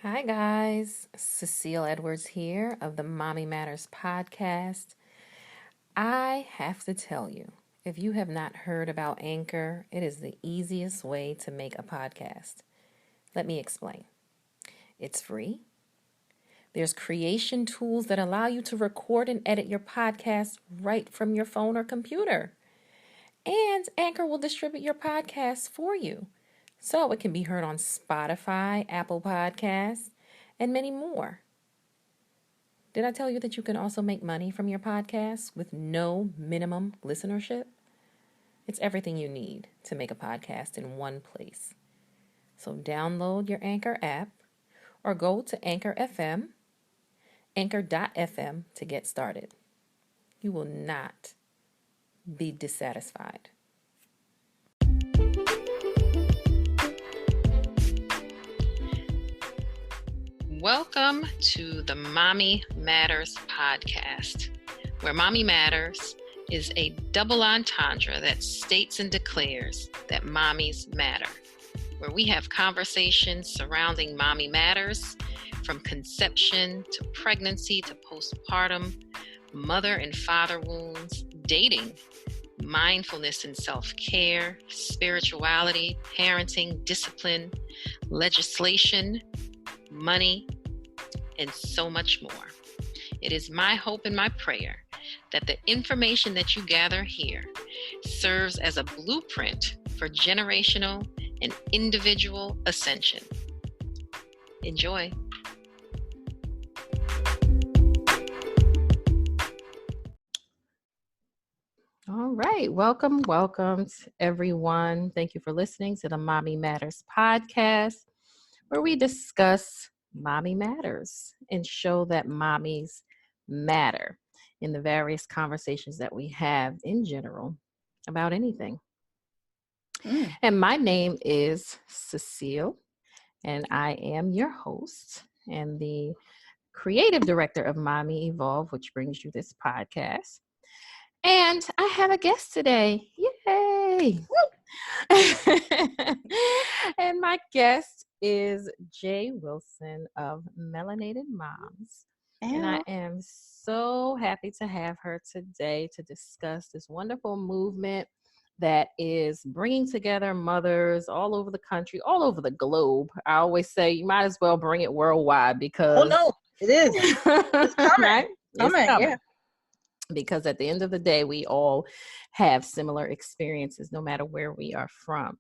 Hi, guys. Cecile Edwards here of the Mommy Matters podcast. I have to tell you, if you have not heard about Anchor, it is the easiest way to make a podcast. Let me explain. It's free. There's creation tools that allow you to record and edit your podcast right from your phone or computer. And Anchor will distribute your podcast for you, so it can be heard on Spotify, Apple Podcasts, and many more. Did I tell you that you can also make money from your podcast with no minimum listenership? It's everything you need to make a podcast in one place. So download your Anchor app or go to Anchor FM, anchor.fm to get started. You will not be dissatisfied. Welcome to the Mommy Matters podcast, where Mommy Matters is a double entendre that states and declares that mommies matter, where we have conversations surrounding mommy matters, from conception to pregnancy to postpartum, mother and father wounds, dating, mindfulness and self-care, spirituality, parenting, discipline, legislation, money, and so much more. It is my hope and my prayer that the information that you gather here serves as a blueprint for generational and individual ascension. Enjoy. All right. Welcome everyone. Thank you for listening to the Mommy Matters podcast, where we discuss mommy matters and show that mommies matter in the various conversations that we have in general about anything. And my name is Cecile, and I am your host and the creative director of Mommy Evolve, which brings you this podcast. And I have a guest today. Yay! And my guest is Jaye Wilson of Melinated Moms. And I am so happy to have her today to discuss this wonderful movement that is bringing together mothers all over the country, all over the globe. I always say you might as well bring it worldwide because... Oh, no, it is. It's coming. Right? Coming. It's coming. Yeah. Because at the end of the day, we all have similar experiences, no matter where we are from.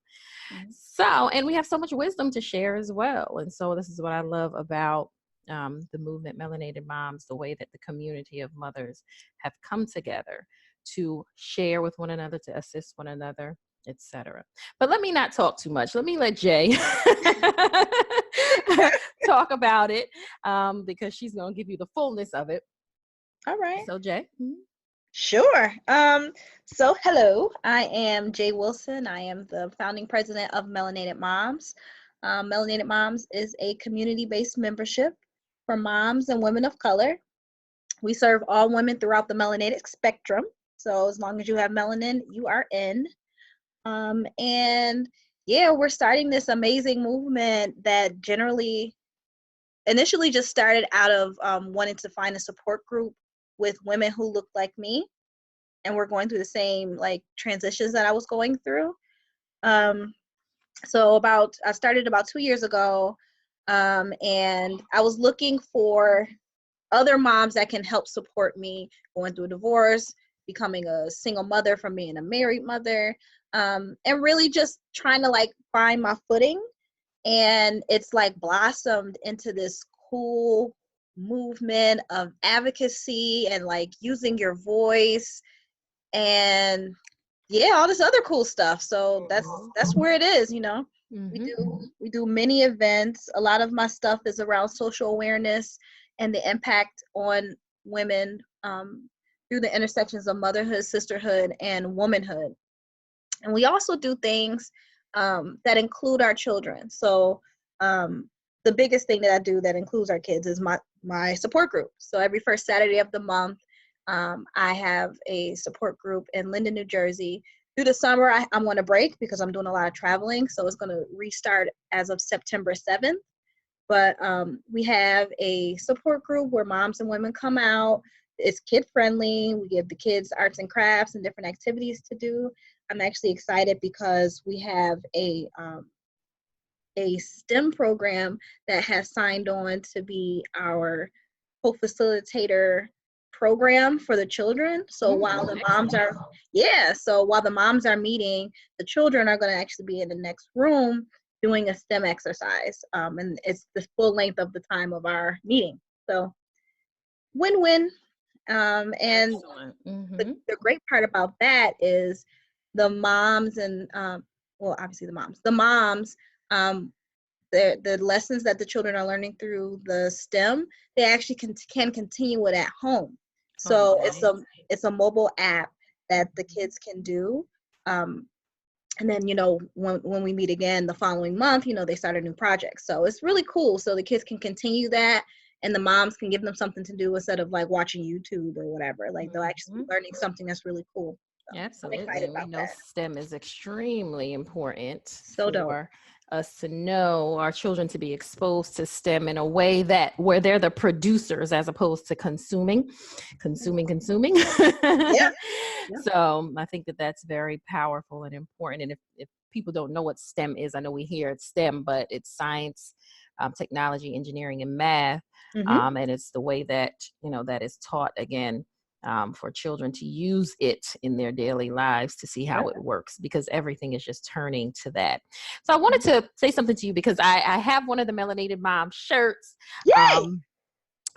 Mm-hmm. So, and we have so much wisdom to share as well. And so this is what I love about the movement Melinated Moms, the way that the community of mothers have come together to share with one another, to assist one another, etc. But let me not talk too much. Let me let Jaye talk about it because she's going to give you the fullness of it. All right. So, Jaye. Sure. So hello, I am Jaye Wilson. I am the founding president of Melinated Moms. Melinated Moms is a community-based membership for moms and women of color. We serve all women throughout the melanated spectrum. So as long as you have melanin, you are in. And yeah, we're starting this amazing movement that initially just started out of wanting to find a support group with women who look like me, and we're going through the same transitions that I was going through. So I started about 2 years ago, and I was looking for other moms that can help support me going through a divorce, becoming a single mother from being a married mother, and really just trying to find my footing. And it's blossomed into this cool movement of advocacy and using your voice and all this other cool stuff. So that's where it is, Mm-hmm. We do many events. A lot of my stuff is around social awareness and the impact on women through the intersections of motherhood, sisterhood, and womanhood. And we also do things that include our children. So the biggest thing that I do that includes our kids is my support group. So every first Saturday of the month, I have a support group in Linden, New Jersey. Through the summer, I'm on a break because I'm doing a lot of traveling. So it's going to restart as of September 7th. But we have a support group where moms and women come out. It's kid friendly. We give the kids arts and crafts and different activities to do. I'm actually excited because we have a STEM program that has signed on to be our co-facilitator program for the children. So while the moms Excellent. are, yeah, so while the moms are meeting, the children are going to actually be in the next room doing a STEM exercise. And it's the full length of the time of our meeting. So win-win. And the great part about that is the moms and, well, obviously the moms, the lessons that the children are learning through the STEM, they actually can continue it at home. So it's a mobile app that the kids can do. And then, when we meet again the following month, they start a new project. So it's really cool. So the kids can continue that and the moms can give them something to do instead of like watching YouTube or whatever. Like they'll actually be learning something that's really cool. So I'm Absolutely. excited We about know that. STEM is extremely important So dope. for us to know, our children to be exposed to STEM in a way that where they're the producers as opposed to consuming. Yeah. Yeah. So I think that that's very powerful and important. And if people don't know what STEM is, I know we hear it's STEM, but it's science, technology, engineering, and math. Mm-hmm. And it's the way that, that is taught again, for children to use it in their daily lives to see how it works, because everything is just turning to that. So I wanted to say something to you because I have one of the Melinated Mom shirts. Yay!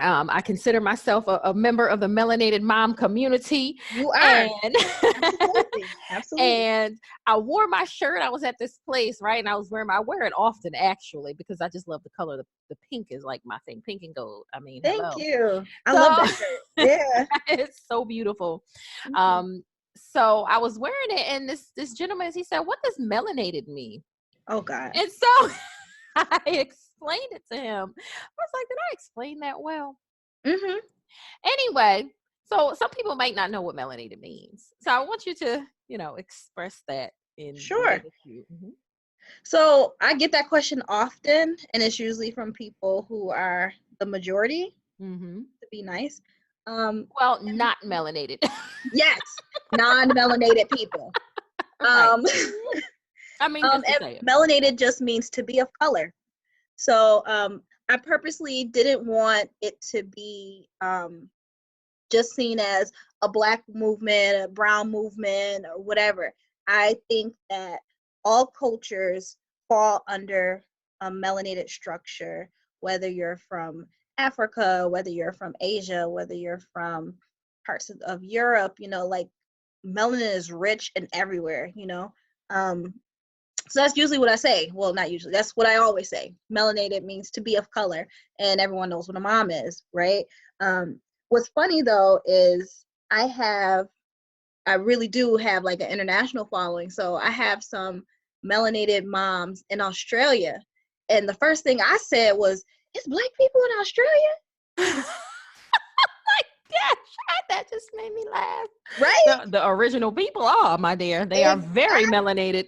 I consider myself a member of the Melinated Mom community. You are. And Absolutely. Absolutely. and I wore my shirt. I was at this place, right? And I wear it often actually because I just love the color. The pink is like my thing, pink and gold. I mean, Thank hello. you. I love So that shirt. Yeah. it's so beautiful. Thank you. So I was wearing it, and this gentleman, he said, "What does melanated mean?" Oh God. And so I explained it to him. I was like, "Did I explain that well?" Mm-hmm. Anyway, so some people might not know what melanated means. So I want you to, express that in the way Sure. that you. So I get that question often, and it's usually from people who are the majority, to be nice. Well, not melanated. Yes, non-melanated people. Right. Um, I mean, just to and say it. melanated just means to be of color. So I purposely didn't want it to be just seen as a Black movement, a brown movement, or whatever. I think that all cultures fall under a melanated structure, whether you're from Africa, whether you're from Asia, whether you're from parts of Europe, like melanin is rich and everywhere, so that's usually what I say. Well, not usually. That's what I always say. Melanated means to be of color, and everyone knows what a mom is, right? What's funny though is I really do have like an international following. So I have some melanated moms in Australia, and the first thing I said was, "It's Black people in Australia?" Gosh, that just made me laugh. Right? The original people are, my dear. They are very melanated.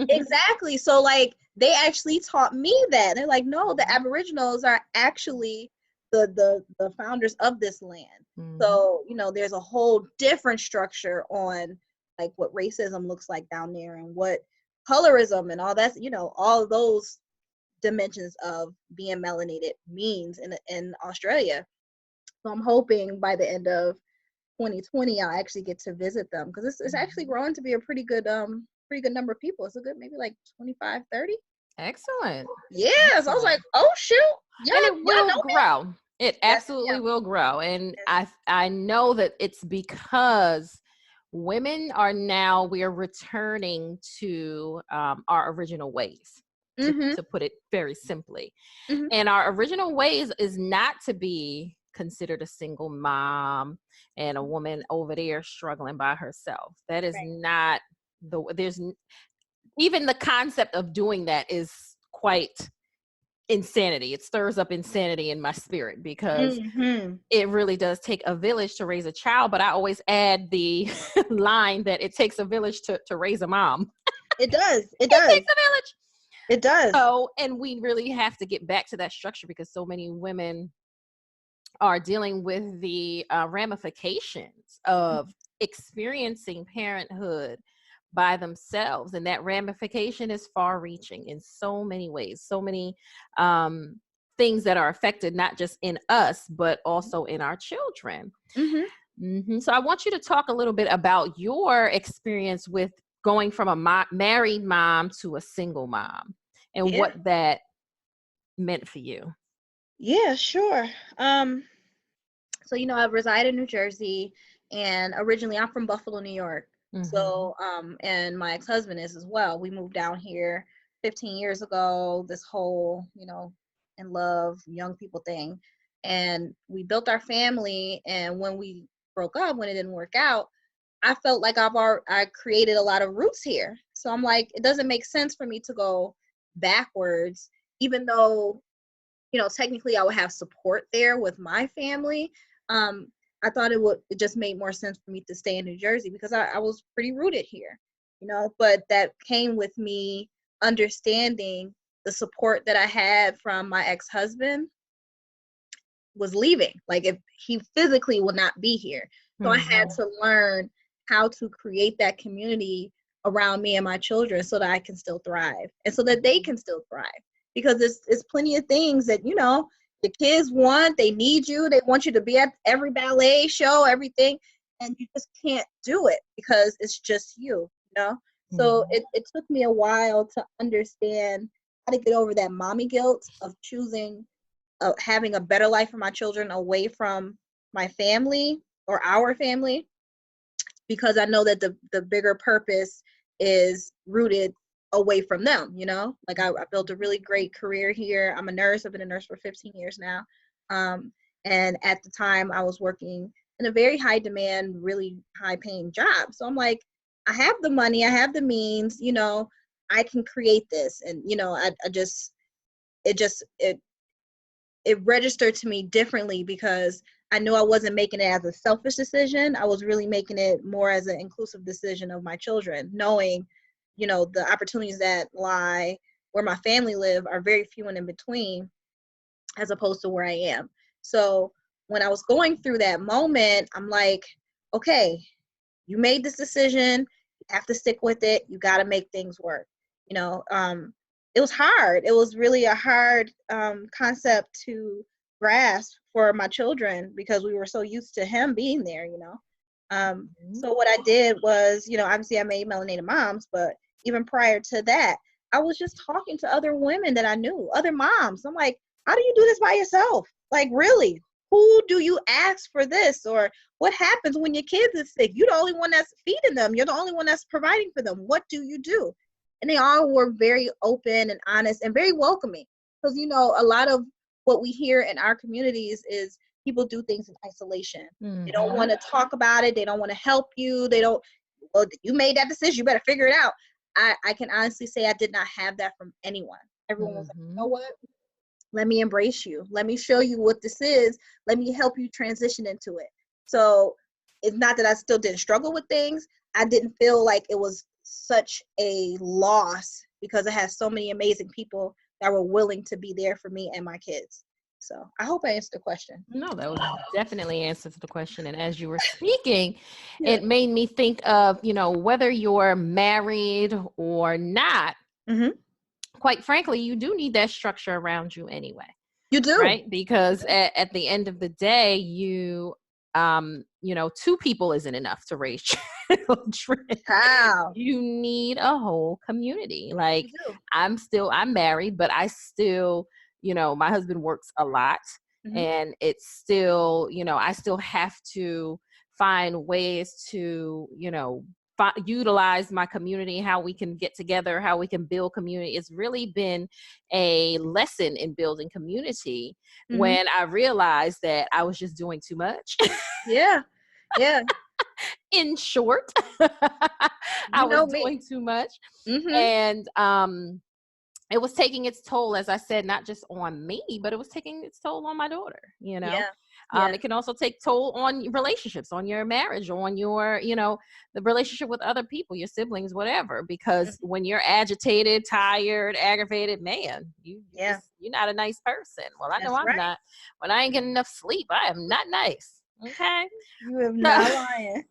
Exactly. So like they actually taught me that. They're like, no, the Aboriginals are actually the founders of this land. So, there's a whole different structure on like what racism looks like down there and what colorism and all that's, all those dimensions of being melanated means in Australia. So I'm hoping by the end of 2020 I'll actually get to visit them because it's actually growing to be a pretty good number of people. It's a good maybe like 25, 30. Excellent. Yeah, so I was like, oh shoot, And y'all it y'all will know me. grow. It Yes, absolutely will grow. And yes. I know that it's because women are now, we are returning to our original ways, Mm-hmm. to put it very simply. Mm-hmm. And our original ways is not to be considered a single mom and a woman over there struggling by herself. That is Right. not there's even the concept of doing that is quite insanity. It stirs up insanity in my spirit because Mm-hmm. it really does take a village to raise a child. But I always add the line that it takes a village to raise a mom. It does. It It does. takes a village. It does. So, and we really have to get back to that structure because so many women are dealing with the ramifications of experiencing parenthood by themselves. And that ramification is far reaching in so many ways, so many um, things that are affected, not just in us, but also in our children. Mm-hmm. So I want you to talk a little bit about your experience with going from a married mom to a single mom and Yeah. what that meant for you. Yeah, sure. So I reside in New Jersey, and originally I'm from Buffalo, New York. Mm-hmm. So and my ex-husband is as well. We moved down here 15 years ago, this whole, in love, young people thing. And we built our family, and when we broke up, when it didn't work out, I felt like I created a lot of roots here. So I'm like, it doesn't make sense for me to go backwards, even though technically I would have support there with my family. Um, I thought it just made more sense for me to stay in New Jersey because I was pretty rooted here, but that came with me understanding the support that I had from my ex-husband was leaving. Like, if he physically would not be here. So I had Mm-hmm. to learn how to create that community around me and my children so that I can still thrive and so that they can still thrive. Because it's plenty of things that, the kids want, they need you, they want you to be at every ballet show, everything, and you just can't do it because it's just you. So Mm-hmm. it took me a while to understand how to get over that mommy guilt of choosing having a better life for my children away from my family or our family, because I know that the bigger purpose is rooted away from them. Like, I built a really great career here. I'm a nurse. I've been a nurse for 15 years now. um, and at the time I was working in a very high demand, really high paying job. So I'm like, I have the money, I have the means, I can create this. And I just it registered to me differently because I knew I wasn't making it as a selfish decision. I was really making it more as an inclusive decision of my children, knowing, the opportunities that lie where my family live are very few and in between, as opposed to where I am. So when I was going through that moment, I'm like, okay, you made this decision, you have to stick with it, you got to make things work. you know um it was hard. It was really a hard concept to grasp for my children because we were so used to him being there. So what I did was, obviously I made Melinated Moms, but even prior to that, I was just talking to other women that I knew, other moms. I'm like, how do you do this by yourself? Like, really, who do you ask for this? Or what happens when your kids are sick? You're the only one that's feeding them. You're the only one that's providing for them. What do you do? And they all were very open and honest and very welcoming. Because, a lot of what we hear in our communities is people do things in isolation. They don't Mm-hmm. want to talk about it. They don't want to help you. They don't, well, you made that decision. You better figure it out. I can honestly say I did not have that from anyone. Everyone was like, you know Mm-hmm. what? Let me embrace you. Let me show you what this is. Let me help you transition into it. So it's not that I still didn't struggle with things. I didn't feel like it was such a loss because it has so many amazing people that were willing to be there for me and my kids. So I hope I answered the question. No, that was definitely answers the question. And as you were speaking, Yeah. it made me think of, whether you're married or not, Mm-hmm. quite frankly, you do need that structure around you anyway, You do. right? Because at the end of the day, two people isn't enough to raise children. How? You need a whole community. Like, You do. I'm married, but I still, my husband works a lot, Mm-hmm. and it's still, I still have to find ways to, utilize my community, how we can get together, how we can build community. It's really been a lesson in building community Mm-hmm. when I realized that I was just doing too much. Yeah. Yeah. In short, I You was know me. doing too much. Mm-hmm. And it was taking its toll, as I said, not just on me, but it was taking its toll on my daughter. Yeah. Yes. It can also take toll on relationships, on your marriage, on your, the relationship with other people, your siblings, whatever. Because Mhm. when you're agitated, tired, aggravated, man, Yeah, you're not a nice person. Well, I know that's I'm right. not. When I ain't getting enough sleep, I am not nice. Okay. You have So, not lying.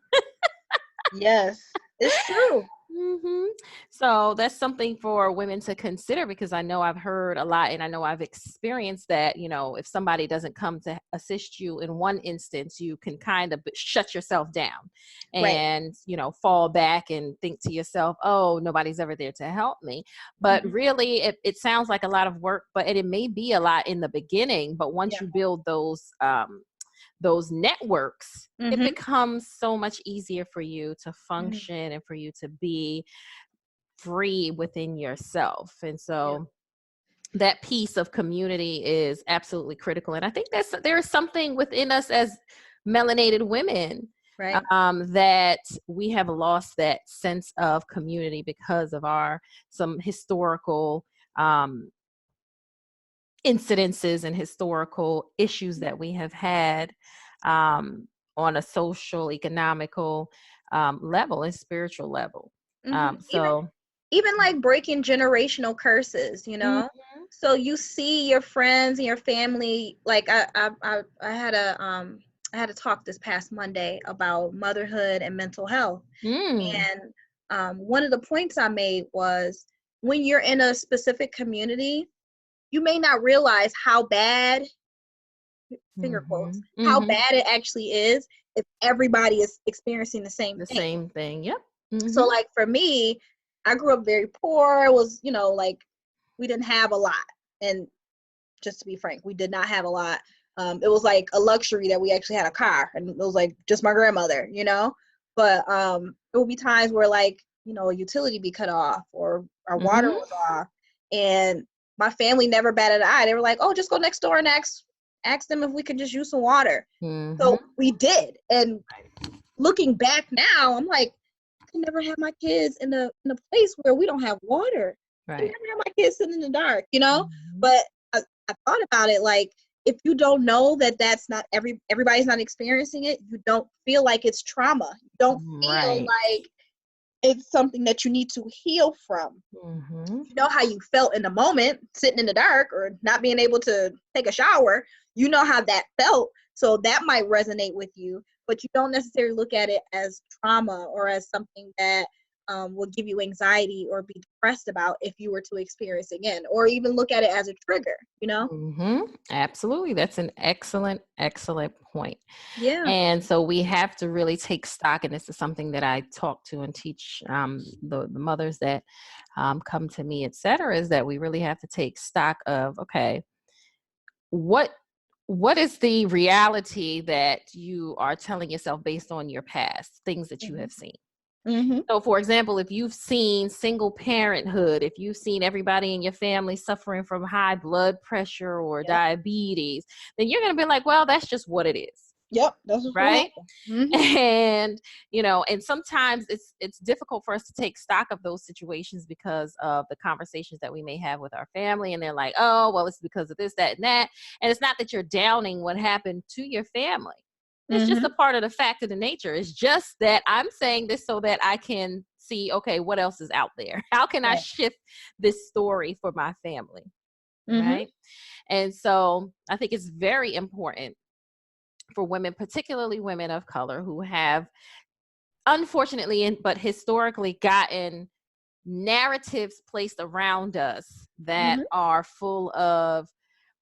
Yes, it's true. hmm So that's something for women to consider, because I know I've heard a lot and I know I've experienced that, if somebody doesn't come to assist you in one instance, you can kind of shut yourself down Right. and, fall back and think to yourself, oh, nobody's ever there to help me. But Mhm. really, it sounds like a lot of work, but it may be a lot in the beginning. But once Yeah. you build those networks, it Mhm. becomes so much easier for you to Mhm. function and for you to be free within yourself. And Yeah. so that piece of community is absolutely critical. And I think there is something within us as melanated women, Right. that we have lost that sense of community because of some historical um, incidences and historical issues that we have had, on a social, economical, level and spiritual level. Mhm. Even So, even like breaking generational curses, you mhm, know? So you see your friends and your family, like I had a talk this past Monday about motherhood and mental health. mm, And one of the points I made was when you're in a specific community, you may not realize how bad, finger quotes, mhm, how mhm. bad it actually is if everybody is experiencing the same The thing. same thing. Yep. So Mhm. like for me, I grew up very poor. It was, like we didn't have a lot. And just to be frank, we did not have a lot. It was like a luxury that we actually had a car, and it was like just my grandmother. But there would be times where like, a utility be cut off or our water Mhm. was off. And my family never batted an eye. They were like, oh, just go next door and ask them if we could just use some water. Mhm. So we did. And looking back now, I'm like, I can never have my kids in a place where we don't have water. I can Right. never have my kids sitting in the dark. Mhm. But I thought about it like if you don't know that that's not everybody's not experiencing it, you don't feel like it's trauma. You don't feel Right. like it's something that you need to heal from. Mhm. You know how you felt in the moment sitting in the dark or not being able to take a shower. You know how that felt. So that might resonate with you, but you don't necessarily look at it as trauma or as something that will give you anxiety or be depressed about if you were to experience again, or even look at it as a trigger. Absolutely. That's an excellent, excellent point. Yeah. And so we have to really take stock, and this is something that I talk to and teach, the mothers that come to me, et cetera, is that we really have to take stock of, okay, what what is the reality that you are telling yourself based on your past, things that you Mm-hmm. have seen? Mm-hmm. So, for example, if you've seen single parenthood, if you've seen everybody in your family suffering from high blood pressure or Yep. diabetes, then you're going to be like, well, that's just what it is. Yep. That's just what Right. happened. Mm-hmm. And and sometimes it's difficult for us to take stock of those situations because of the conversations that we may have with our family, and they're like, oh, well, it's because of this, that, and that. And it's not that you're downing what happened to your family. It's just Mm-hmm. a part of the fact of the nature. It's just that I'm saying this so that I can see, okay, what else is out there? How can I Right. shift this story for my family? Mm-hmm. Right. And so I think it's very important for women, particularly women of color, who have unfortunately but historically gotten narratives placed around us that Mm-hmm. are full of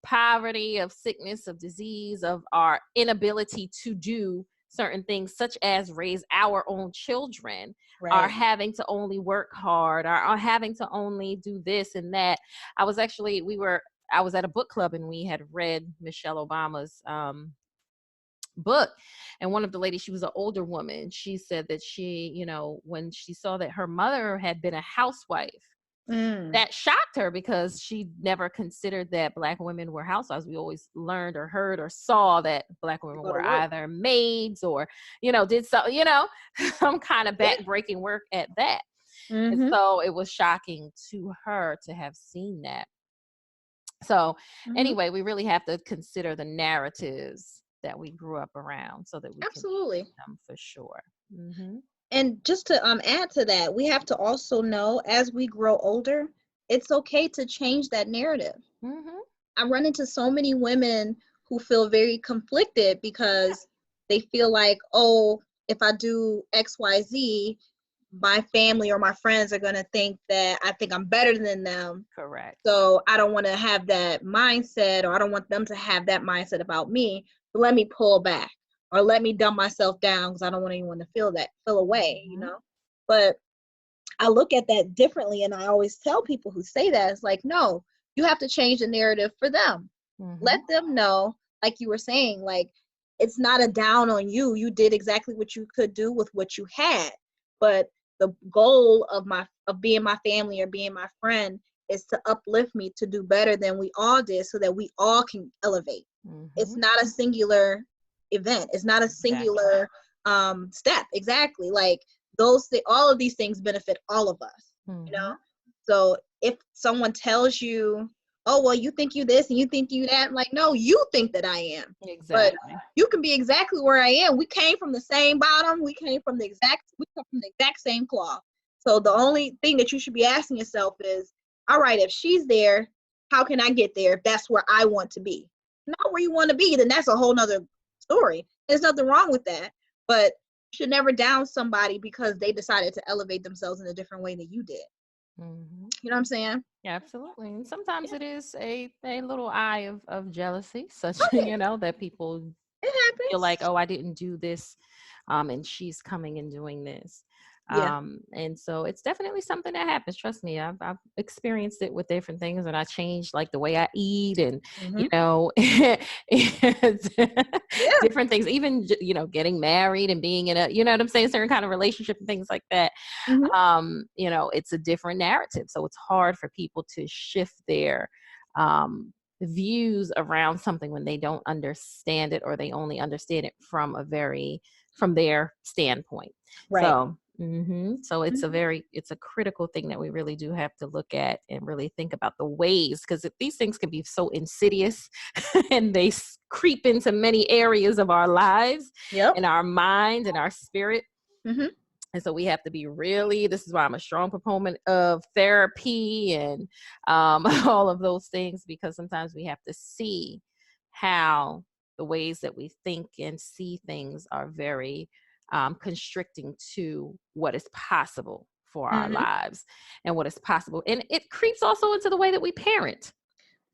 poverty, of sickness, of disease, of our inability to do certain things, such as raise our own children, are Right. having to only work hard, are having to only do this and that. I was at a book club and we had read Michelle Obama's book, and one of the ladies, she was an older woman, she said that she, when she saw that her mother had been a housewife, Mm. that shocked her because she never considered that Black women were housewives. We always learned or heard or saw that Black To women go to were work. either maids or did some kind of Yeah. back-breaking work at that. And Mm-hmm. so it was shocking to her to have seen that. So Mm-hmm. anyway, we really have to consider the narratives that we grew up around so that we can Absolutely. teach them for sure. Mm-hmm. And just to add to that, we have to also know as we grow older, it's okay to change that narrative. Mm-hmm. I run into so many women who feel very conflicted Yeah. because they feel like, oh, if I do XYZ, my family or my friends are going to think that I think I'm better than them. Correct. So I don't want to have that mindset, or I don't want them to have that mindset about me. But let me pull back, or let me dumb myself down because I don't want anyone to feel away, you Mm-hmm. know? But I look at that differently, and I always tell people who say that, it's like, no, you have to change the narrative for them. Mm-hmm. Let them know, like you were saying, like, it's not a down on you. You did exactly what you could do with what you had. But the goal of being my family or being my friend is to uplift me to do better than we all did so that we all can elevate. It's Mm-hmm. not a singular event. It's not a Exactly. singular step. Exactly. Like all of these things benefit all of us, you Mm-hmm. know? So if someone tells you, oh, well, you think you this and you think you that, I'm like, no, you think that I am. But Exactly. you can be exactly where I am. We came from the same bottom. We come from the exact same cloth. So the only thing that you should be asking yourself is, all right, if she's there, how can I get there if that's where I want to be? Not where you want to be, then that's a whole nother story. There's nothing wrong with that. But you should never down somebody because they decided to elevate themselves in a different way than you did. Mm-hmm. You know what I'm saying? Yeah, absolutely. And sometimes Yeah. it is a little eye of jealousy, such, Oh yeah, that people it feel happens. like, oh, I didn't do this, and she's coming and doing this. Yeah. And so it's definitely something that happens. Trust me, I've experienced it with different things, and I changed like the way I eat, and Hmm. and Yeah. different things. Even getting married and being in a, what I'm saying, certain kind of relationship and things like that. Hmm. It's a different narrative, so it's hard for people to shift their views around something when they don't understand it, or they only understand it from their standpoint. Right. So Hmm. it's a critical thing that we really do have to look at and really think about the ways, because these things can be so insidious and they creep into many areas of our lives Yep. and our mind and our spirit. Hmm. And so we have to be really, this is why I'm a strong proponent of therapy and all of those things, because sometimes we have to see how the ways that we think and see things are very constricting to what is possible for our Hmm. lives and what is possible. And it creeps also into the way that we parent.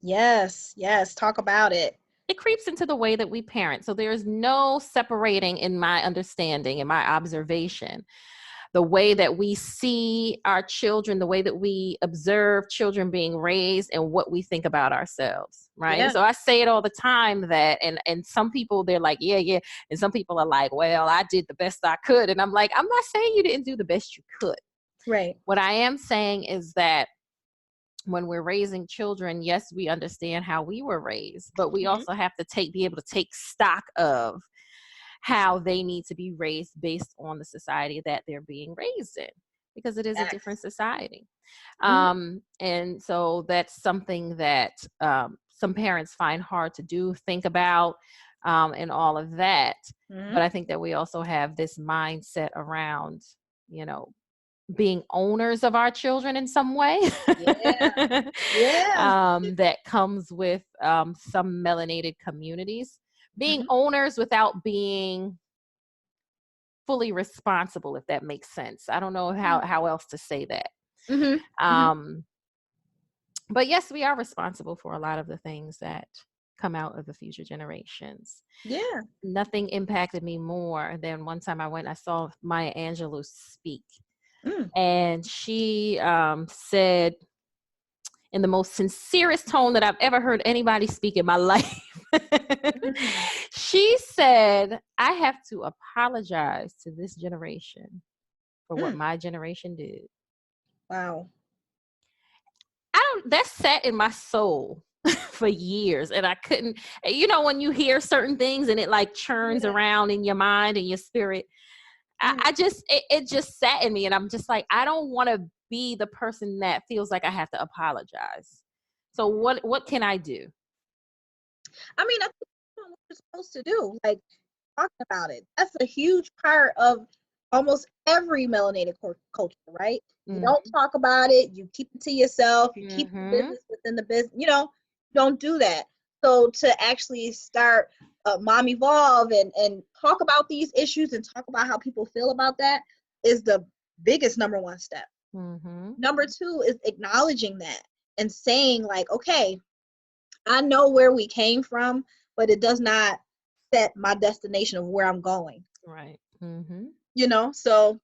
Yes. Yes. Talk about it. It creeps into the way that we parent. So there's no separating, in my understanding and my observation, the way that we see our children, the way that we observe children being raised, and what we think about ourselves, right? And Yeah. so I say it all the time that, and some people, they're like, yeah, yeah. And some people are like, well, I did the best I could. And I'm like, I'm not saying you didn't do the best you could. Right. What I am saying is that when we're raising children, yes, we understand how we were raised, but we Hmm. also have to be able to take stock of how they need to be raised based on the society that they're being raised in, because it is a different Facts. society. Hmm. And so that's something that some parents find hard to do, think about, and all of that. Hmm. But I think that we also have this mindset around, you know, being owners of our children in some way. Yeah. Yeah. That comes with some melanated communities, being Hmm. owners without being fully responsible, if that makes sense. I don't know how else to say that. Hmm. Hmm. Um, but yes, we are responsible for a lot of the things that come out of the future generations. Yeah. Nothing impacted me more than one time I saw Maya Angelou speak, Mm. and she said, in the most sincerest tone that I've ever heard anybody speak in my life. Mm. She said, I have to apologize to this generation for what Mm. my generation did. Wow. That sat in my soul for years, and I couldn't, when you hear certain things and it like churns Yeah. around in your mind and your spirit, Yeah. it just sat in me, and I'm just like, I don't want to be the person that feels like I have to apologize. So what can I do? I mean, you're supposed to do. Like, talking about it. That's a huge part of almost every melanated culture, right? You don't Mm-hmm. talk about it. You keep it to yourself. You keep your Mm-hmm. business within the business. Don't do that. So to actually start Mom Evolve and talk about these issues and talk about how people feel about that is the biggest number one step. Mm-hmm. Number two is acknowledging that and saying like, okay, I know where we came from, but it does not set my destination of where I'm going. Right. Mm-hmm. So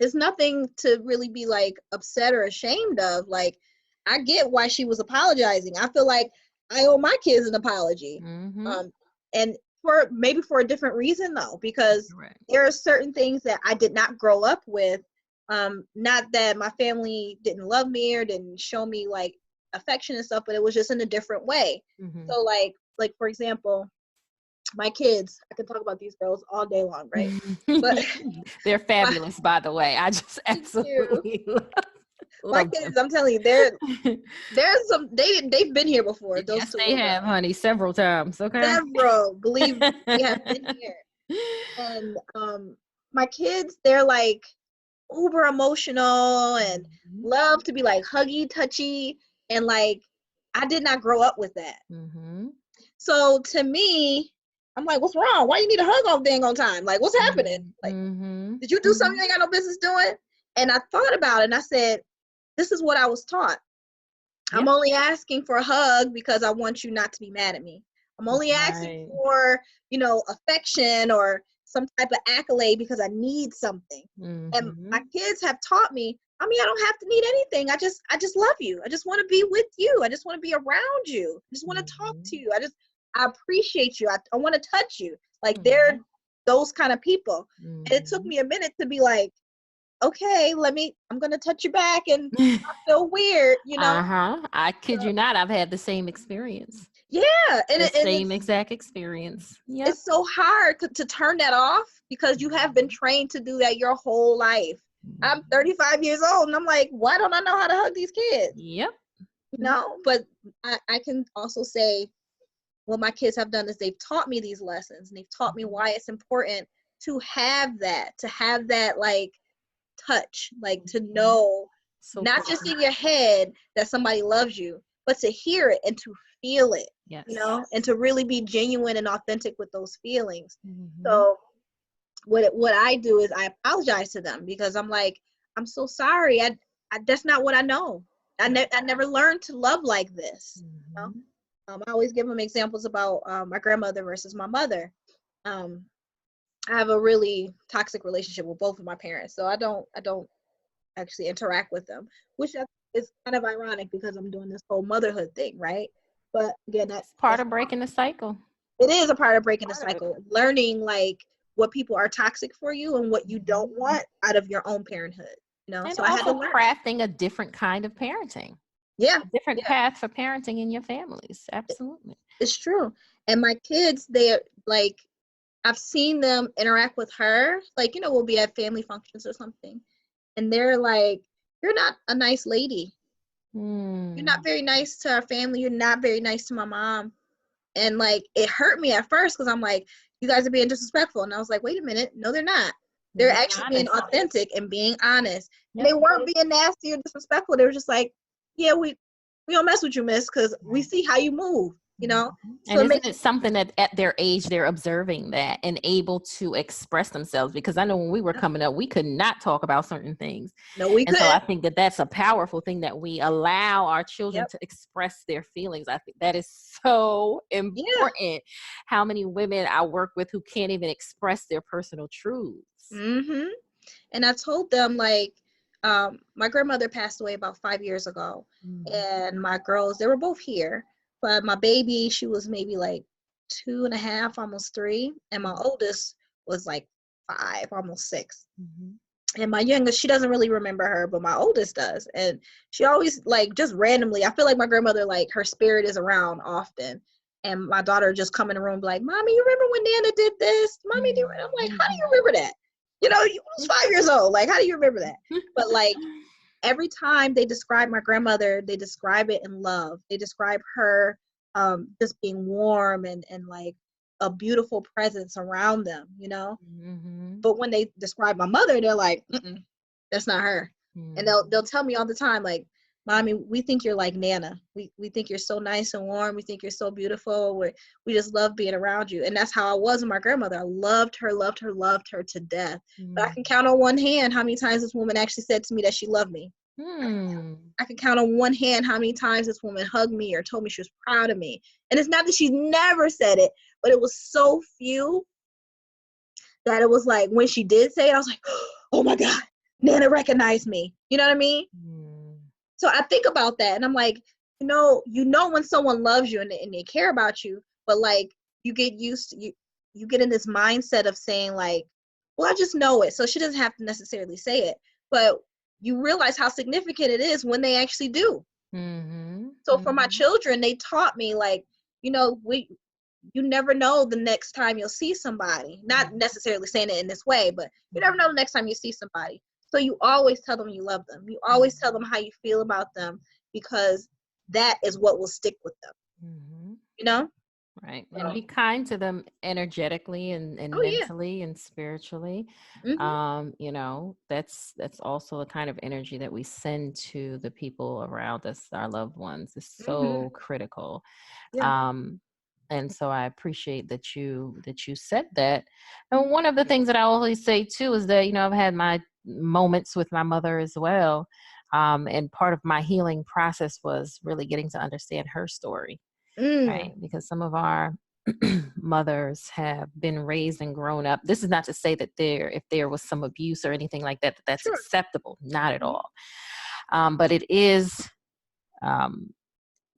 it's nothing to really be like upset or ashamed of. Like, I get why she was apologizing. I feel like I owe my kids an apology. Mm-hmm. And for a different reason though, because Correct. there are certain things that I did not grow up with. Not that my family didn't love me or didn't show me like affection and stuff, but it was just in a different way. Mm-hmm. So like for example, my kids, I can talk about these girls all day long, right? But They're my fabulous, by the way. I just thank you. absolutely My love kids, them. I'm telling you, there's some they've been here before. Those Yes, two they little have, girls, honey, several times. Okay. several, believe me, they have been here. And my kids, they're like uber emotional and Mhm. love to be like huggy, touchy, and like I did not grow up with that. Mhm. So to me, I'm like, what's wrong? Why you need a hug all dang on time? Like, what's happening? Like, Mhm. did you do something Mhm. you ain't got no business doing? And I thought about it and I said, this is what I was taught. I'm Yep. only asking for a hug because I want you not to be mad at me. I'm only asking Right. for, affection or some type of accolade because I need something. And my Mhm. kids have taught me, I mean, I don't have to need anything. I just love you. I just want to be with you. I just want to be around you. I just want to talk to Mhm. you. I appreciate you. I want to touch you. Like they're Mhm. those kind of people. And it took Mhm. me a minute to be like, okay, I'm gonna touch you back and I feel weird. Uh-huh. I kid you not, I've had the same experience. Yeah, and The it, and same it's exact experience. Yep. it's so hard to turn that off because you have been trained to do that your whole life. I'm Mhm. 35 years old and I'm like, why don't I know how to hug these kids? Yep. But I can also say what my kids have done is they've taught me these lessons and they've taught me Mhm. why it's important to have that like touch, like to Mhm. know So not just critical. in your head that somebody loves you, but to hear it and to feel it, Yes. and to really be genuine and authentic with those feelings. Mhm. So what I do is I apologize to them because I'm like, I'm so sorry. I that's not what I know. I never learned to love like this. You know? Mhm. I always give them examples about my grandmother versus my mother. Um, I have a really toxic relationship with both of my parents, so I don't actually interact with them, which is kind of ironic because I'm doing this whole motherhood thing, right? But again, It's part that's of breaking the cycle. it is a part of breaking the Part of it. cycle, learning like what people are toxic for you and what you don't Mhm. want out of your own parenthood. And So I had to also learn. crafting a different kind of parenting, Yeah, a different yeah, path for parenting in your families. Absolutely. it's true. And my kids, they're like, I've seen them interact with her, like we'll be at family functions or something, and they're like, "You're not a nice lady. You're Hmm. not very nice to our family. You're not very nice to my mom." And like it hurt me at first because I'm like, you guys are being disrespectful. And I was like, wait a minute, no, they're not. They're They're being actually being honest. authentic and being honest. And they Yep. weren't being nasty or disrespectful. They were just like, yeah, we don't mess with you, miss, because we Right. see how you move, Mhm. So And it isn't makes it something that at their age they're observing that and able to express themselves? Because I know when we were coming up, we could not talk about certain things. no, we And so I couldn't. think that that's a powerful thing that we allow our children Yep. to express their feelings. I think that is so Yeah. important. How many women I work with who can't even express their personal truths. Mm-hmm. And I told them like, my grandmother passed away about 5 years ago, Mhm. and my girls, they were both here, but my baby, she was maybe like 2.5, almost 3, and my oldest was like 5, almost 6. Mhm. And my youngest, she doesn't really remember her, but my oldest does, and she always like just randomly. I feel like my grandmother, like her spirit is around often. And my daughter just come in the room like, "Mommy, you remember when Nana did this? Mommy, do," and I'm like, "How do you Mhm. remember that? You was 5 years old. Like, how do you remember that?" But like every time they describe my grandmother, they describe it in love. They describe her just being warm and like a beautiful presence around them, you know. Mm-hmm. But when they describe my mother, they're like, mm-mm, that's not her. And they'll tell me all the time, like, Mommy, we think you're like Nana. We think you're so nice and warm. We think you're so beautiful. We just love being around you. And that's how I was with my grandmother. I loved her, loved her, loved her to death. But I can count on one hand how many times this woman actually said to me that she loved me. I can count on one hand how many times this woman hugged me or told me she was proud of me. And it's not that she's never said it, but it was so few that it was like when she did say it, I was like, oh my God, Nana recognized me. You know what I mean? So I think about that and I'm like, you know when someone loves you and they care about you, but like you get used to you get in this mindset of saying like, well, I just know it. So she doesn't have to necessarily say it. But you realize how significant it is when they actually do. So for my children, they taught me like, you never know the next time you'll see somebody. Not necessarily saying it in this way, but you never know the next time you see somebody. So you always tell them you love them. You always tell them how you feel about them because that is what will stick with them. You know? Right. And be kind to them energetically and Oh yeah. mentally and spiritually. Mm-hmm. That's also the kind of energy that we send to the people around us, our loved ones. Is Mm-hmm. so critical. Yeah. Um, and so I appreciate that you said that. And one of the things that I always say too is that, I've had my moments with my mother as well. And part of my healing process was really getting to understand her story. Mm. Right, because some of our mothers have been raised and grown up. This is not to say that if there was some abuse or anything like that, that's Sure. acceptable. Not at Mm-hmm. all. But it is um,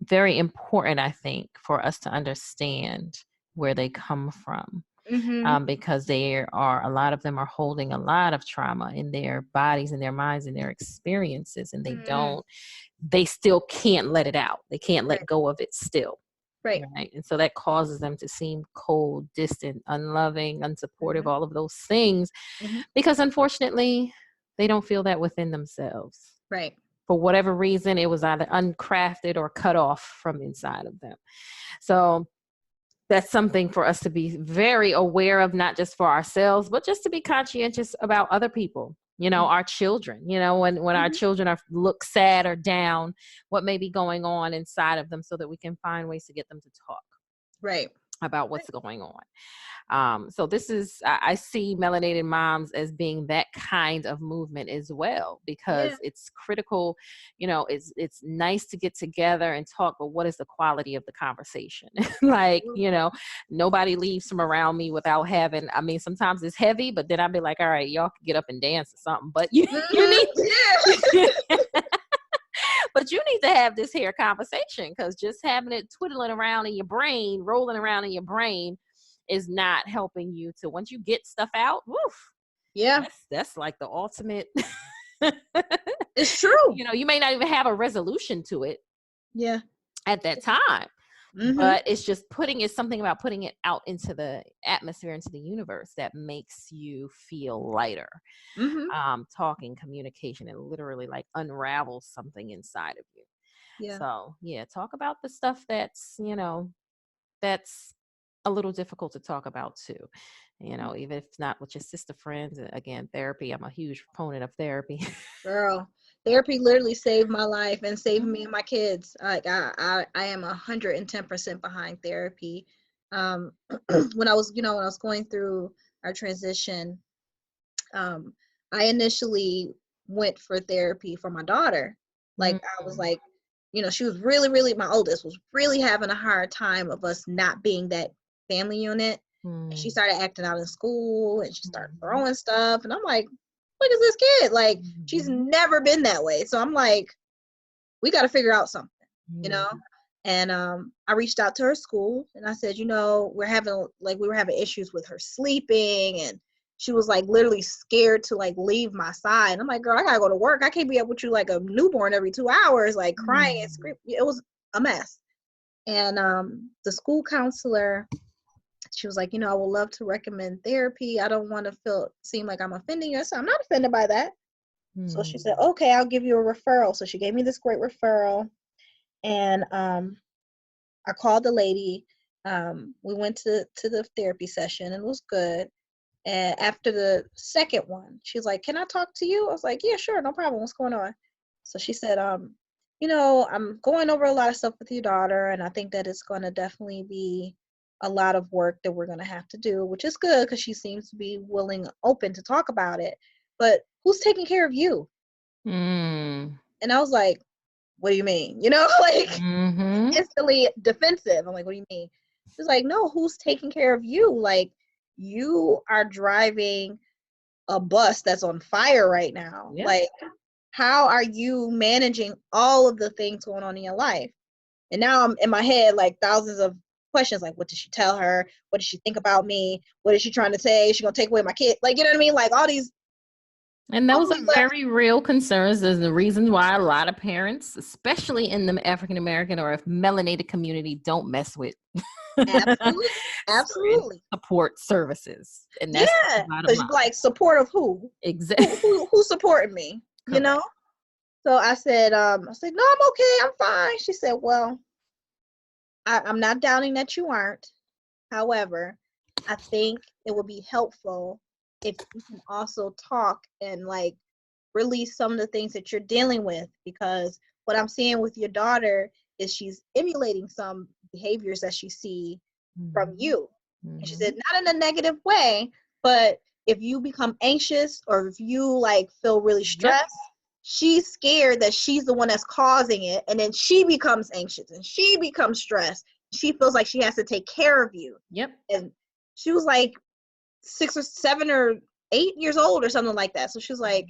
very important, I think, for us to understand where they come from. Mm-hmm. Because a lot of them are holding a lot of trauma in their bodies and their minds and their experiences, and Mm-hmm. they still can't let it out. They can't Right. let go of it still. Right. Right. And so that causes them to seem cold, distant, unloving, unsupportive, Mm-hmm. all of those things, Mm-hmm. because unfortunately, they don't feel that within themselves. Right. For whatever reason, it was either uncrafted or cut off from inside of them. So that's something for us to be very aware of, not just for ourselves, but just to be conscientious about other people, our children, when our Mm-hmm. children look sad or down, what may be going on inside of them so that we can find ways to get them to talk Right. about what's going on. So I see Melanated Moms as being that kind of movement as well, Yeah. because it's critical. It's nice to get together and talk, but what is the quality of the conversation? Like, nobody leaves from around me without having, I mean, sometimes it's heavy, but then I'd be like, all right, y'all can get up and dance or something, but you Mm-hmm. need, Yeah. but you need to have this here conversation, because just having it twiddling around in your brain, rolling around in your brain, is not helping you to, once you get stuff out, woof, Yeah. that's like the ultimate. It's true. You may not even have a resolution to it Yeah. at that time, Mm-hmm. but it's just something about putting it out into the atmosphere, into the universe, that makes you feel lighter. Mm-hmm. Talking, communication, and literally like unravels something inside of you. Yeah. So yeah, talk about the stuff that's a little difficult to talk about too. Even if it's not with your sister friends. Again, therapy. I'm a huge proponent of therapy. Girl, therapy literally saved my life and saved me and Mhm. my kids. Like I am 110% behind therapy. Um, when I was going through our transition, um, I initially went for therapy for my daughter. Like I was Mhm. like, she was really, really, my oldest was really having a hard time of us not being that family unit. And she Mhm. started acting out in school and she started Mhm. throwing stuff. And I'm like, look at this kid. Like she's Mhm. never been that way. So I'm like, we got to figure out something, you know? Mhm. And I reached out to her school and I said, we were having issues with her sleeping and she was like literally scared to like leave my side. And I'm like, girl, I gotta go to work. I can't be up with you like a newborn every 2 hours, like crying and Mhm. screaming. It was a mess. And the school counselor, she was like, I would love to recommend therapy. I don't want to seem like I'm offending you. I said, I'm not offended by that. So she said, Mhm. okay, I'll give you a referral. So she gave me this great referral. And I called the lady We went to the therapy session and it was good. And after the second one, she was like, "Can I talk to you?" I was like, "Yeah, sure, no problem. What's going on?" So she said, I'm going over a lot of stuff with your daughter, and I think that it's going to definitely be a lot of work that we're going to have to do, which is good because she seems to be willing, open to talk about it. But who's taking care of you? Mm. And I was like, "What do you mean?" Like Mm-hmm. instantly defensive. I'm like, "What do you mean?" She's like, "No, who's taking care of you? Like, you are driving a bus that's on fire right now. Yep. Like, how are you managing all of the things going on in your life?" And now I'm in my head like thousands of questions, like, what did she tell her? What did she think about me? What is she trying to say? Is she gonna take away my kid? Like, you know what I mean? Like And all those are these very real concerns. There's the reasons why a lot of parents, especially in the African American or melanated community, don't mess with absolutely, certain absolutely, support services. And that's the yeah. bottom Because line. like support of who? Exactly. Who supporting me? You Correct. know? So I said, no, I'm okay, I'm fine. She said, well, I'm not doubting that you aren't. However, I think it would be helpful if you can also talk and like release some of the things that you're dealing with, because what I'm seeing with your daughter is she's emulating some behaviors that she see from Mm-hmm. you. And she Mm-hmm. said, not in a negative way, but if you become anxious or if you like feel really Yep. stressed, she's scared that she's the one that's causing it. And then she becomes anxious and she becomes stressed. She feels like she has to take care of you. Yep. And she was like 6 or 7 or 8 years old or something like that. So she was like,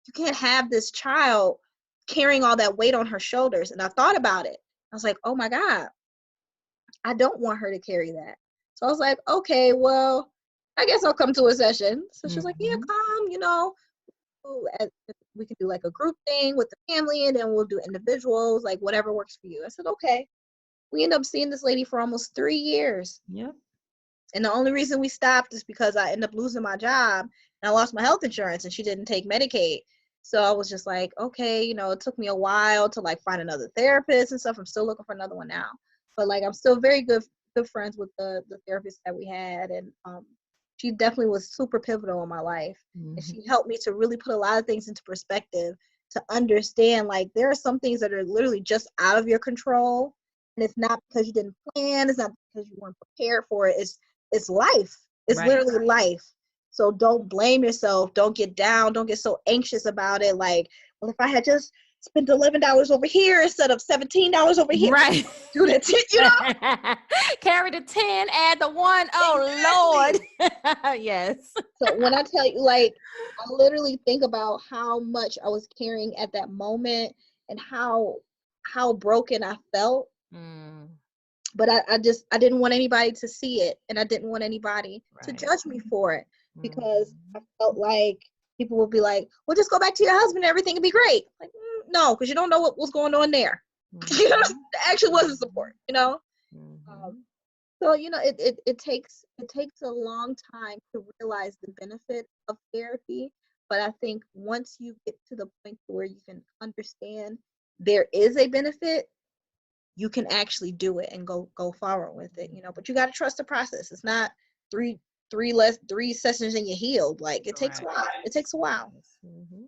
you can't have this child carrying all that weight on her shoulders. And I thought about it. I was like, oh my God, I don't want her to carry that. So I was like, okay, well, I guess I'll come to a session. So she's like, yeah, Mm-hmm. come, we can do like a group thing with the family and then we'll do individuals, like whatever works for you. I said, okay. We ended up seeing this lady for almost 3 years. Yep. And the only reason we stopped is because I ended up losing my job and I lost my health insurance and she didn't take Medicaid. So I was just like, okay, it took me a while to like find another therapist and stuff. I'm still looking for another one now. But like I'm still very good friends with the therapist that we had, and she definitely was super pivotal in my life. And Mm-hmm. she helped me to really put a lot of things into perspective, to understand like there are some things that are literally just out of your control. And it's not because you didn't plan, it's not because you weren't prepared for it. It's life. It's Right. literally life. So don't blame yourself. Don't get down. Don't get so anxious about it. Like, well, if I had just spent $11 over here instead of $17 over here, Right. do that. Carry the 10, add the 1. Oh, Exactly. Lord. Yes. So when I tell you, like, I literally think about how much I was carrying at that moment and how broken I felt. Mm, But I didn't want anybody to see it, and I didn't want anybody to right. judge me for it, because Mm-hmm. I felt like people would be like, well, just go back to your husband and everything will be great. Like, no, because you don't know what was going on there. Mm-hmm. It actually wasn't support. Mm-hmm. um, so it takes a long time to realize the benefit of therapy. But I think once you get to the point where you can understand there is a benefit, you can actually do it and go forward with it. But you got to trust the process. It's not three sessions and you're healed. Like, it takes a Correct. while. It takes a while. Yes. Mm-hmm.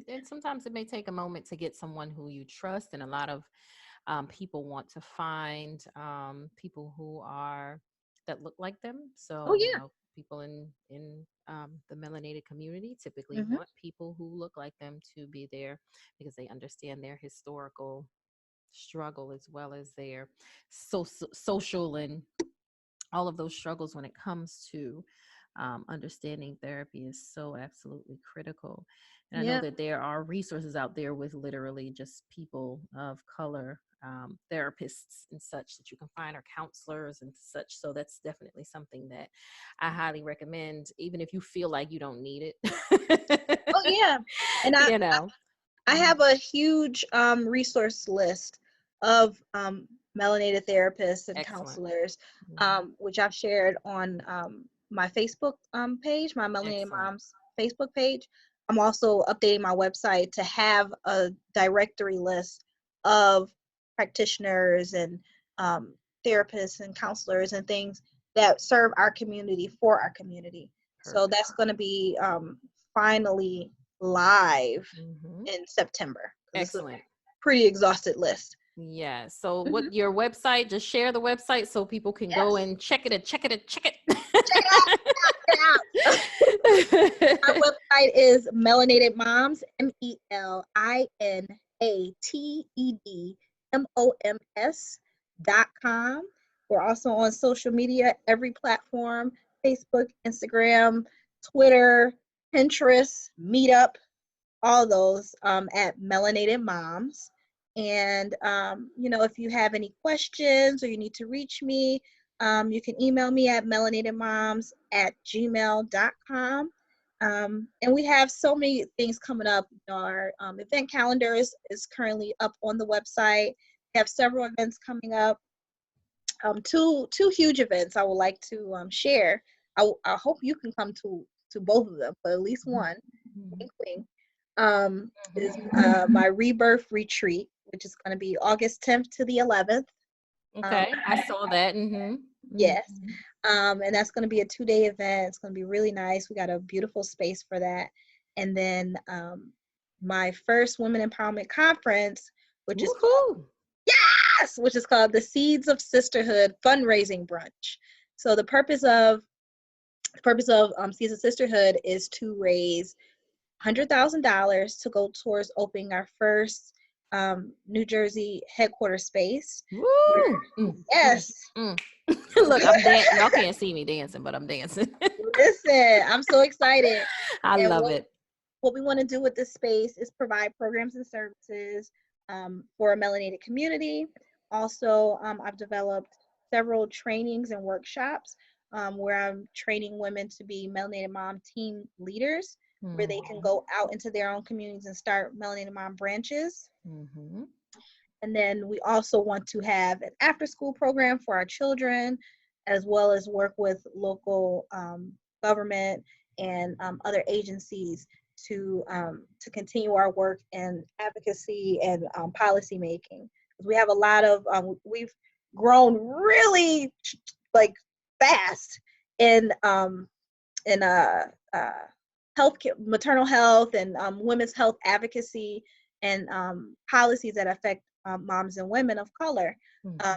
And sometimes it may take a moment to get someone who you trust, and a lot of people want to find people who are that look like them. Oh So yeah. people in the melanated community typically Hmm. want people who look like them to be there because they understand their historical struggle as well as their social and all of those struggles when it comes to understanding therapy is so absolutely critical. And I know Yeah. that there are resources out there with literally just people of color, therapists and such that you can find, or counselors and such. So that's definitely something that I highly recommend, even if you feel like you don't need it. Oh yeah. And I you know. I Mm, have a huge resource list of melanated therapists and excellent. counselors, Mhm. which I've shared on my Facebook page, my Melanated Excellent. Moms Facebook page. I'm also updating my website to have a directory list of practitioners and therapists and counselors and things that serve our community for our community. So Perfect. that's going to be finally live Mm-hmm. in September. It's a Excellent. pretty exhausted list. Yeah. So Mhm. what your website, just share the website so people can go Yes. and check it and check it and check Check it out. Check it out. Our it. website is Melinated Moms, MELATEDMOMS.com. We're also on social media, every platform: Facebook, Instagram, Twitter, Pinterest, Meetup, all those at Melinated Moms. And, if you have any questions or you need to reach me, you can email me at melanatedmoms@gmail.com. And we have so many things coming up. Our event calendar is currently up on the website. We have several events coming up. Two huge events I would like to share. I hope you can come to both of them, but at least one. Wink, wink. Is my rebirth retreat, which is going to be August 10th to the 11th. Okay. I saw that. Mm-hmm. Yes. Mm-hmm. And that's going to be a 2-day event. It's going to be really nice. We got a beautiful space for that. And then my first Women Empowerment Conference, which is Woohoo! which is called the Seeds of Sisterhood Fundraising Brunch. So the purpose of Seeds of Sisterhood is to raise $100,000 to go towards opening our first New Jersey headquarters space. Woo! Yes. Look, I'm dancing. Y'all can't see me dancing, but I'm dancing. Listen, I'm so excited. I And love it. what we want to do with this space is provide programs and services for a melanated community. Also, I've developed several trainings and workshops where I'm training women to be melanated mom team leaders, where they can go out into their own communities and start melanated mom branches. Mm-hmm. And then we also want to have an after school program for our children, as well as work with local government and other agencies to continue our work in advocacy and policy making. We have a lot of we've grown really like fast in health, maternal health, and women's health advocacy and policies that affect moms and women of color.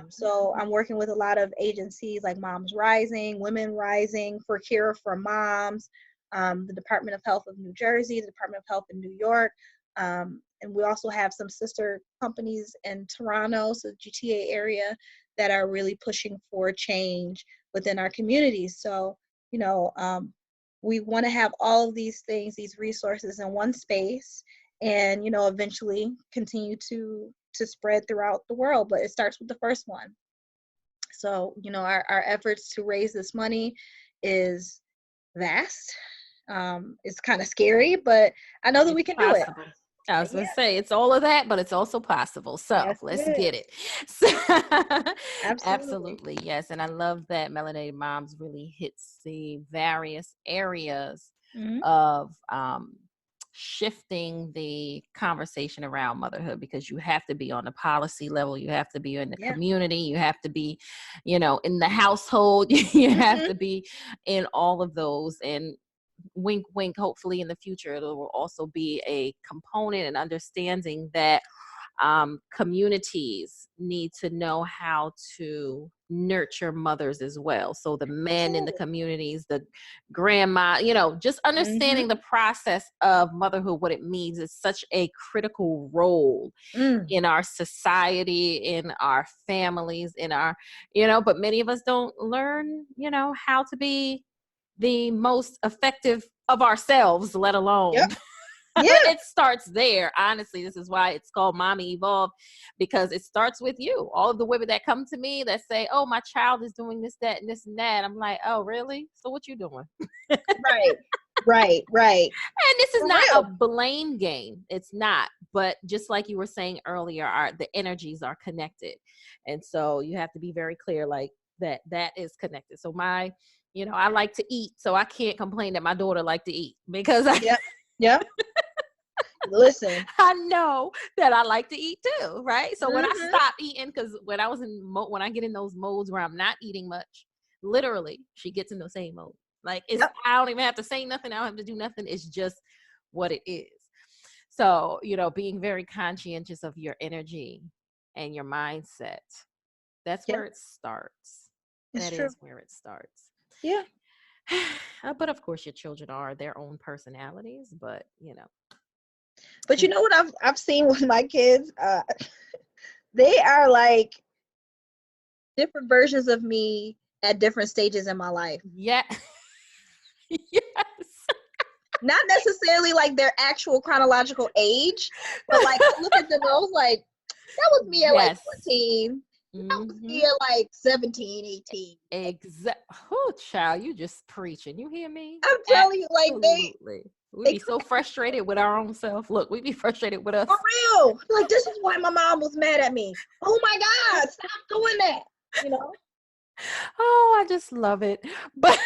So I'm working with a lot of agencies like Moms Rising, Women Rising, for Cure for Moms, the Department of Health of New Jersey, the Department of Health in New York. And we also have some sister companies in Toronto, so GTA area, that are really pushing for change within our communities. So, we want to have all of these things, these resources in one space, and eventually continue to spread throughout the world. But it starts with the first one. So our efforts to raise this money is vast. It's kind of scary, but I know that we It's can do it. possible. I was going to Yeah. say it's all of that, but it's also possible. So Yes, let's it get is. it. So, Absolutely. absolutely. Yes. And I love that Melanated Moms really hits the various areas Hmm. of shifting the conversation around motherhood, because you have to be on the policy level. You have to be in the Yeah. community. You have to be, in the household. You have Hmm. to be in all of those. And wink wink, hopefully in the future it will also be a component and understanding that communities need to know how to nurture mothers as well. So the men in the Absolutely. communities, the grandma, just Hmm. understanding the process of motherhood, what it means, is such a critical role Mm. in our society, in our families, in our, but many of us don't learn, how to be the most effective of ourselves, let alone Yep. Yeah. it starts there. Honestly, this is why it's called Mommy Evolve, because it starts with you. All of the women that come to me that say, oh, my child is doing this, that, and this and that. I'm like, oh, really? So what you doing? Right. Right. Right. And this is For not a real. blame game. It's not. But just like you were saying earlier, the energies are connected. And so you have to be very clear, like that is connected. So I like to eat, so I can't complain that my daughter like to eat, because Yep. Yep. Listen. I know that I like to eat too, right? So when I Mhm. stop eating, because when I was when I get in those modes where I'm not eating much, literally, she gets in the same mode. Like Yep. I don't even have to say nothing. I don't have to do nothing. It's just what it is. So, being very conscientious of your energy and your mindset, that's Yeah, where it starts. it's That true. is where it starts. Yeah. But of course, your children are their own personalities, but But you know what I've seen with my kids? They are like different versions of me at different stages in my life. yeah. Yes. Not necessarily like their actual chronological age, but like I look at them and I was like, that was me at like Yes. 14. That was me Mm-hmm. at like 17, 18. Exact. Oh, child, you just preaching. You hear me? I'm telling you, like Absolutely. We they be so frustrated with our own self. Look, we be frustrated with for us. real. Like this is why my mom was mad at me. Oh my God, stop doing that. You know? Oh, I just love it. But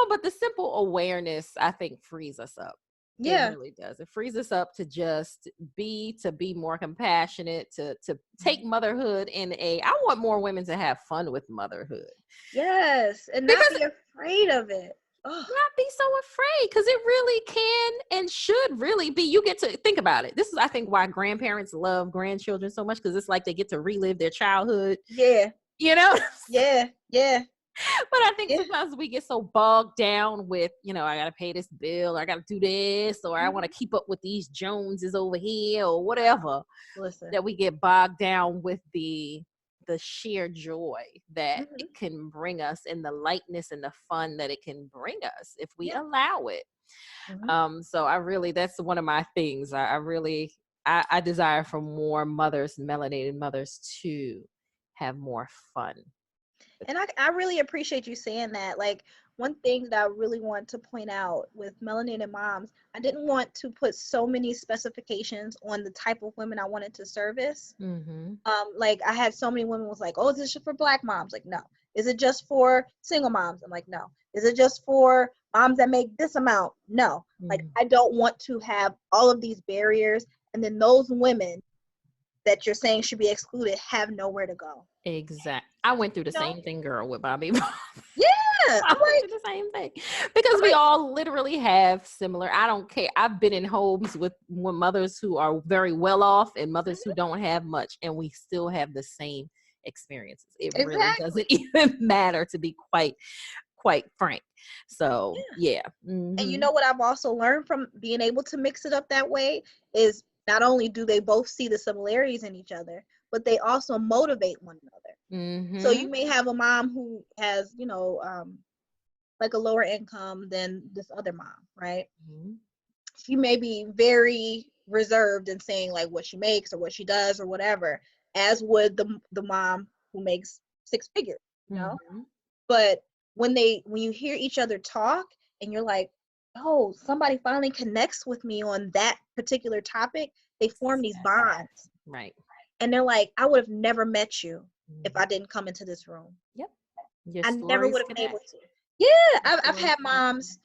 but the simple awareness, I think, frees us up. It Yeah. really does. It frees us up to just to be more compassionate, to take motherhood in I want more women to have fun with motherhood. Yes. And not Because be afraid of it. Oh, not be so afraid, because it really can and should really be. You get to think about it. This is, I think, why grandparents love grandchildren so much, because it's like they get to relive their childhood, yeah. you know? Yeah. Yeah. But I think Yeah. sometimes we get so bogged down with, I got to pay this bill, or I got to do this, or I want to keep up with these Joneses over here, or whatever, Listen. that we get bogged down with the sheer joy that it Mhm. can bring us, and the lightness and the fun that it can bring us if we Yeah. allow it. Mhm. So I really, that's one of my things. I really, I desire for more mothers, melanated mothers, to have more fun. And I really appreciate you saying that. Like one thing that I really want to point out with melanated moms, I didn't want to put so many specifications on the type of women I wanted to service. Mm-hmm. Like I had so many women was like, oh, is this just for black moms? Like, no. Is it just for single moms? I'm like, no. Is it just for moms that make this amount? No. Like Mm-hmm. I don't want to have all of these barriers, and then those women that you're saying should be excluded have nowhere to go. Exactly. I went through the You know? same thing, girl, with my baby. Yeah. I went through the same thing, because I'm we like, all literally have similar. I don't care. I've been in homes with mothers who are very well off and mothers who don't have much, and we still have the same experiences. It really doesn't exactly. even matter, to be quite frank. So Yeah. yeah. And you Mm-hmm. know what I've also learned from being able to mix it up that way is not only do they both see the similarities in each other, but they also motivate one another. So Mm-hmm. you may have a mom who has, like a lower income than this other mom, right? Mm-hmm. She may be very reserved in saying like what she makes or what she does or whatever, as would the mom who makes six figures, you know? Mm-hmm. But when you hear each other talk and you're like, oh, somebody finally connects with me on that particular topic, they form these bonds. Right. And they're like, I would have never met you if Mm-hmm. I didn't come into this room. Yep. Your I never stories would have been able connect. to. Yeah, Your I've stories had connect. moms.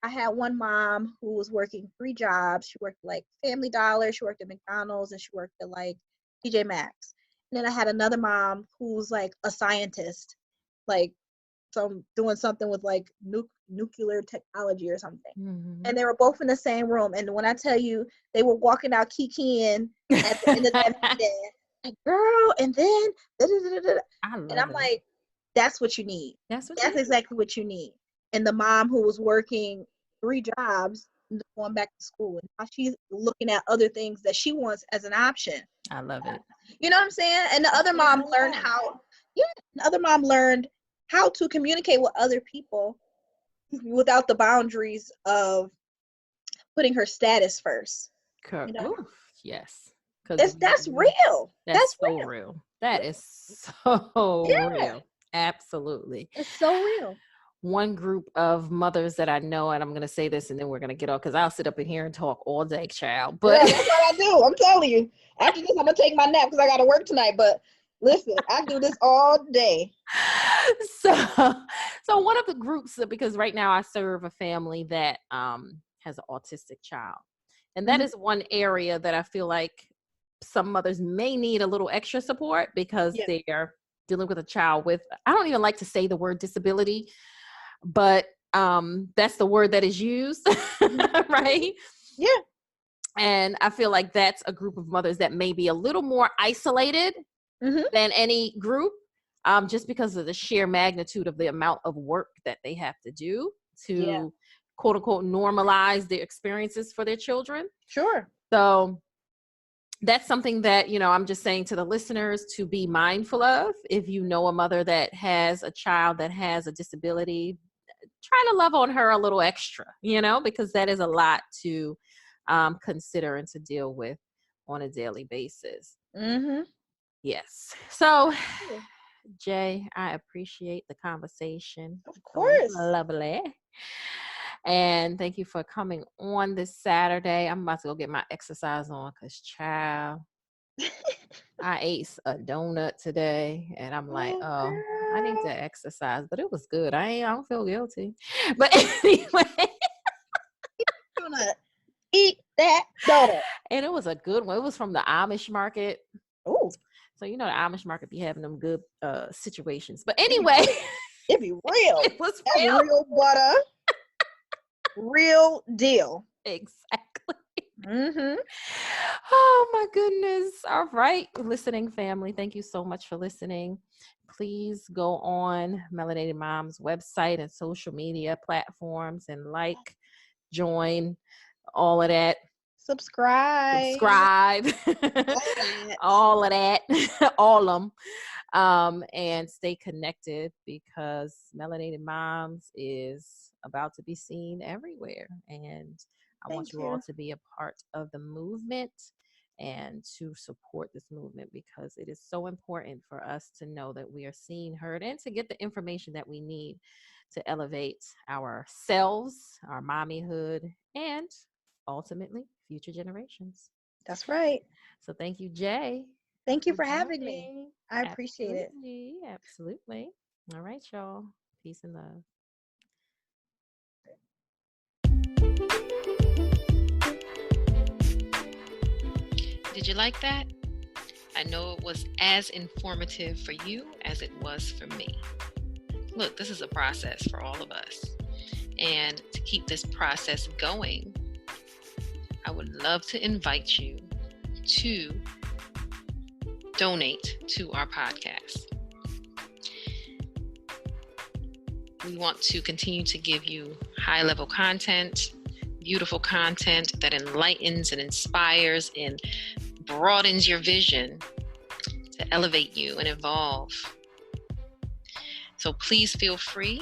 I had one mom who was working three jobs. She worked like Family Dollar, she worked at McDonald's, and she worked at like TJ Maxx. And then I had another mom who's like a scientist, like some doing something with like nuclear technology or something. Mm-hmm. And they were both in the same room. And when I tell you, they were walking out kikiing at the end of that meeting, like, girl, and then, da, da, da, da, da. I And love I'm it. like, that's what you need. That's what you That's need. exactly what you need. And the mom who was working three jobs, going back to school, and now she's looking at other things that she wants as an option. I love it. You know what I'm saying? And the That's other what it's mom all learned about. how, yeah, the other mom learned how to communicate with other people without the boundaries of putting her status first. You know, Oof, yes. Because it's that's real. that's That's so real. real. That is so Yeah, real. Absolutely. it's so real. One group of mothers that I know, and I'm going to say this and then we're going to get off, because I'll sit up in here and talk all day, child. But Yeah, that's what I do. I'm telling you. After this, I'm gonna take my nap because I got to work tonight. But listen, I do this all day. so so one of the groups, because right now I serve a family that has an autistic child. And that is one area that I feel like some mothers may need a little extra support because they're dealing with a child with, I don't even like to say the word disability, but that's the word that is used, right? Yeah. And I feel like that's a group of mothers that may be a little more isolated than any group, just because of the sheer magnitude of the amount of work that they have to do to quote unquote normalize their experiences for their children. Sure. So that's something that, you know, I'm just saying to the listeners to be mindful of. If you know a mother that has a child that has a disability, try to love on her a little extra, you know, because that is a lot to consider and to deal with on a daily basis. Yes. So, Jay, I appreciate the conversation. Of course. Lovely. And thank you for coming on this Saturday. I'm about to go get my exercise on because, child, I ate a donut today and I'm like, oh, I need to exercise, but it was good. I don't feel guilty. But anyway. I'm gonna eat that donut. And it was a good one. It was from the Amish market. Oh. So, you know, the Amish market be having them good situations. But anyway. It'd be real. It was real. That's real butter. Real deal. Exactly. Oh my goodness. All right, listening family, thank you so much for listening. Please go on Melinated Moms website and social media platforms and like, join, all of that. Subscribe. All of that. All of them. And stay connected because Melinated Moms is about to be seen everywhere. And I want you all to be a part of the movement and to support this movement because it is so important for us to know that we are seen, heard, and to get the information that we need to elevate ourselves, our mommyhood, and ultimately future generations. That's right. So thank you, Jay. Thank you for having me. I appreciate it. Absolutely. All right, y'all. Peace and love. Did you like that? I know it was as informative for you as it was for me. Look, this is a process for all of us. And to keep this process going, I would love to invite you to donate to our podcast. We want to continue to give you high-level content, beautiful content that enlightens and inspires and broadens your vision to elevate you and evolve. So please feel free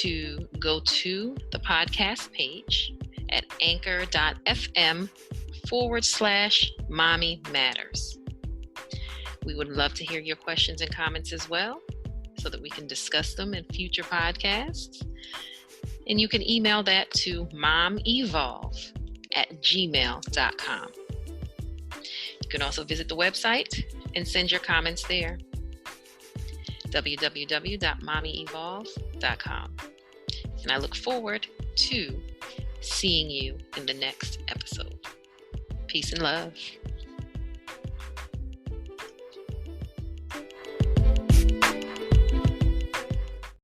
to go to the podcast page at anchor.fm/Mommy Matters. We would love to hear your questions and comments as well so that we can discuss them in future podcasts. And you can email that to momevolve@gmail.com. You can also visit the website and send your comments there. www.mommyevolve.com. And I look forward to seeing you in the next episode. Peace and love.